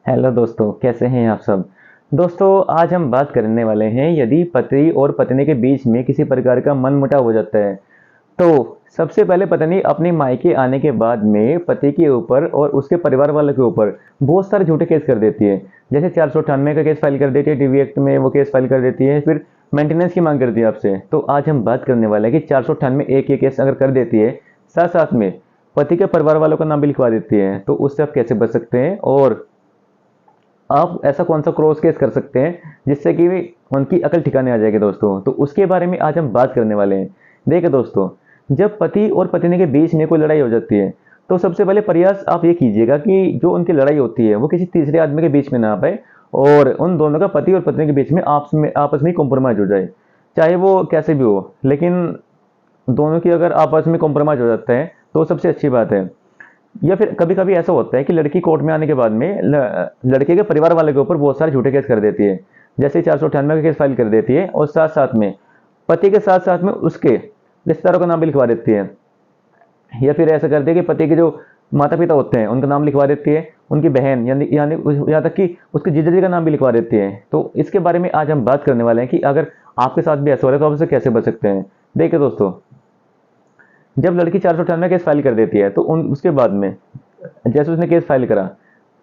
Hello दोस्तों, कैसे हैं आप सब। दोस्तों, आज हम बात करने वाले हैं यदि पति और पत्नी के बीच में किसी प्रकार का मनमुटाव हो जाता है तो सबसे पहले पत्नी अपनी मायके आने के बाद में पति के ऊपर और उसके परिवार वालों के ऊपर बहुत सारे झूठे केस कर देती है। जैसे 498 का केस फाइल कर देती है, डीवी एक्ट में वो केस फाइल कर देती है, फिर मेंटेनेंस की मांग करती है आपसे। तो आज हम बात करने वाले हैं कि 498 एक ये केस अगर कर देती है, साथ साथ में पति के परिवार वालों का नाम भी लिखवा देती है, तो उससे आप कैसे बच सकते हैं और आप ऐसा कौन सा क्रॉस केस कर सकते हैं जिससे कि उनकी अकल ठिकाने आ जाएगी। दोस्तों, तो उसके बारे में आज हम बात करने वाले हैं। देखिए दोस्तों, जब पति और पत्नी के बीच में कोई लड़ाई हो जाती है तो सबसे पहले प्रयास आप ये कीजिएगा कि जो उनकी लड़ाई होती है वो किसी तीसरे आदमी के बीच में ना आ पाए और उन दोनों का, पति और पत्नी के बीच में आपस में कॉम्प्रोमाइज हो जाए, चाहे वो कैसे भी हो। लेकिन दोनों की अगर आपस में कॉम्प्रोमाइज हो जाता है तो सबसे अच्छी बात है। या फिर कभी कभी ऐसा होता है कि लड़की कोर्ट में आने के बाद में लड़के के परिवार वाले के ऊपर बहुत सारे झूठे केस कर देती है। जैसे 498 का केस फाइल कर देती है और साथ साथ में पति के साथ साथ में उसके रिश्तेदारों का नाम भी लिखवा देती है। या फिर ऐसा करती है कि पति के जो माता पिता होते हैं उनका नाम लिखवा देती है, उनकी बहन यानी यानी यहाँ तक कि उसके जीजा जी का नाम भी लिखवा देती है। तो इसके बारे में आज हम बात करने वाले हैं कि अगर आपके साथ भी ऐसा हो रहा है तो आप इससे कैसे बच सकते हैं। देखिए दोस्तों, जब लड़की 498 केस फाइल कर देती है तो उसके बाद में जैसे उसने केस फाइल करा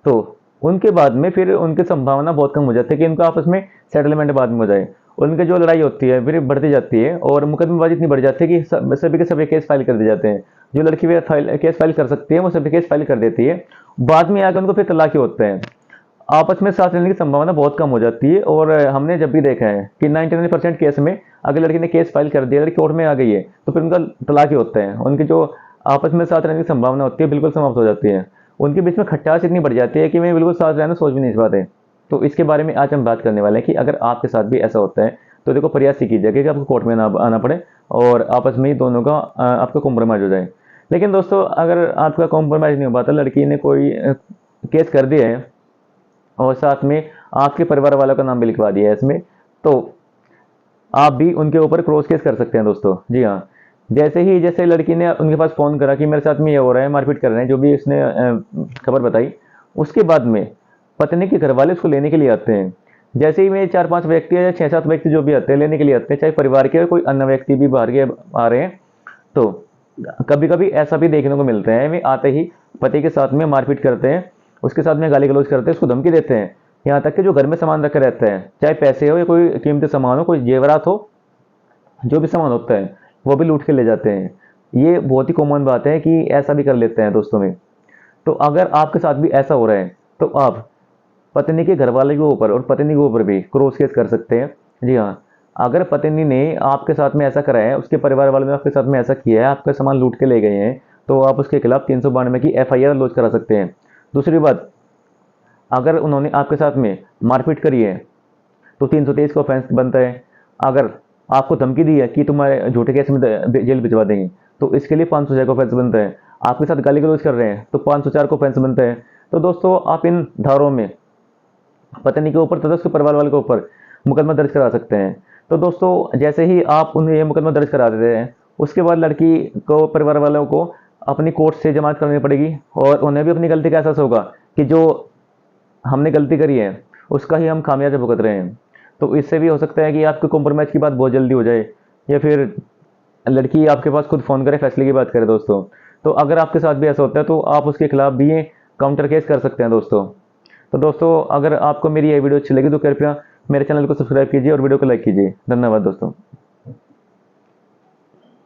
तो उनके बाद में फिर उनकी संभावना बहुत कम हो जाती है कि उनका आपस में सेटलमेंट बाद में हो जाए। उनकी जो लड़ाई होती है फिर बढ़ती जाती है और मुकदमेबाजी इतनी बढ़ जाती है कि सभी के सभी केस फाइल कर दिए जाते हैं। जो लड़की भी केस फाइल कर सकती है वो सभी केस फाइल कर देती है। बाद में आकर उनको फिर तलाक होते हैं। आपस में साथ रहने की संभावना बहुत कम हो जाती है और हमने जब भी देखा है कि 99% केस में अगर लड़की ने केस फाइल कर दिया, लड़की कोर्ट में आ गई है, तो फिर उनका तलाक ही होता है। उनकी जो आपस में साथ रहने की संभावना होती है बिल्कुल समाप्त हो जाती है। उनके बीच में खटास इतनी बढ़ जाती है कि वे बिल्कुल साथ रहना सोच भी नहीं पाते। तो इसके बारे में आज हम बात करने वाले हैं कि अगर आपके साथ भी ऐसा होता है तो देखो, प्रयास ही कीजिए कि आपको कोर्ट में ना आना पड़े और आपस में ही दोनों का आपका कॉम्प्रोमाइज हो जाए। लेकिन दोस्तों, अगर आपका कॉम्प्रोमाइज नहीं हो पाता, लड़की ने कोई केस कर दिया है और साथ में आपके परिवार वालों का नाम भी लिखवा दिया है इसमें, तो आप भी उनके ऊपर क्रॉस केस कर सकते हैं दोस्तों। जी हाँ, जैसे लड़की ने उनके पास फ़ोन करा कि मेरे साथ में ये हो रहा है, मारपीट कर रहे हैं, जो भी उसने खबर बताई, उसके बाद में पत्नी के घर वाले उसको लेने के लिए आते हैं। जैसे ही में 4-5 व्यक्ति या 6-7 व्यक्ति जो भी आते हैं लेने के लिए आते हैं, चाहे परिवार के कोई अन्य व्यक्ति भी बाहर के आ रहे हैं, तो कभी कभी ऐसा भी देखने को मिलता है वे आते ही पति के साथ में मारपीट करते हैं, उसके साथ में गाली गलौज करते हैं, उसको धमकी देते हैं। यहाँ तक कि जो घर में सामान रखे रहते हैं, चाहे पैसे हो या कोई कीमती सामान हो, कोई जेवरात हो, जो भी सामान होता है वो भी लूट के ले जाते हैं। ये बहुत ही कॉमन बात है कि ऐसा भी कर लेते हैं दोस्तों में। तो अगर आपके साथ भी ऐसा हो रहा है तो आप पत्नी के घर वाले के ऊपर और पत्नी के ऊपर भी क्रॉस केस कर सकते हैं। जी हाँ, अगर पत्नी ने आपके साथ में ऐसा करा है, उसके परिवार वालों ने आपके साथ में ऐसा किया है, आपका सामान लूट के ले गए हैं, तो आप उसके खिलाफ 392 की एफआईआर लॉन्च करा सकते हैं। दूसरी बात, अगर उन्होंने आपके साथ में मारपीट करी है तो 323 का ऑफेंस बनता है। अगर आपको धमकी दी है कि तुम्हारे झूठे केस में जेल भिजवा देंगे तो इसके लिए 506 का ऑफेंस बनता है। आपके साथ गाली गलौज कर रहे हैं तो 504 का ऑफेंस बनता है। तो दोस्तों, आप इन धाराओं में पत्नी के ऊपर तथा उसके परिवार वाले के ऊपर मुकदमा दर्ज करा सकते हैं। तो दोस्तों, जैसे ही आप उन्हें ये मुकदमा दर्ज करा देते हैं, उसके बाद लड़की को, परिवार वालों को अपनी कोर्ट से जमानत करनी पड़ेगी और उन्हें भी अपनी गलती का एहसास होगा कि जो हमने गलती करी है उसका ही हम खामियाजा भुगत रहे हैं। तो इससे भी हो सकता है कि आपके कॉम्प्रोमाइज़ की बात बहुत जल्दी हो जाए या फिर लड़की आपके पास खुद फ़ोन करे, फैसले की बात करे दोस्तों। तो अगर आपके साथ भी ऐसा होता है तो आप उसके खिलाफ भी ये काउंटर केस कर सकते हैं दोस्तों। तो दोस्तों, अगर आपको मेरी ये वीडियो अच्छी लगी तो कृपया मेरे चैनल को सब्सक्राइब कीजिए और वीडियो को लाइक कीजिए। धन्यवाद दोस्तों।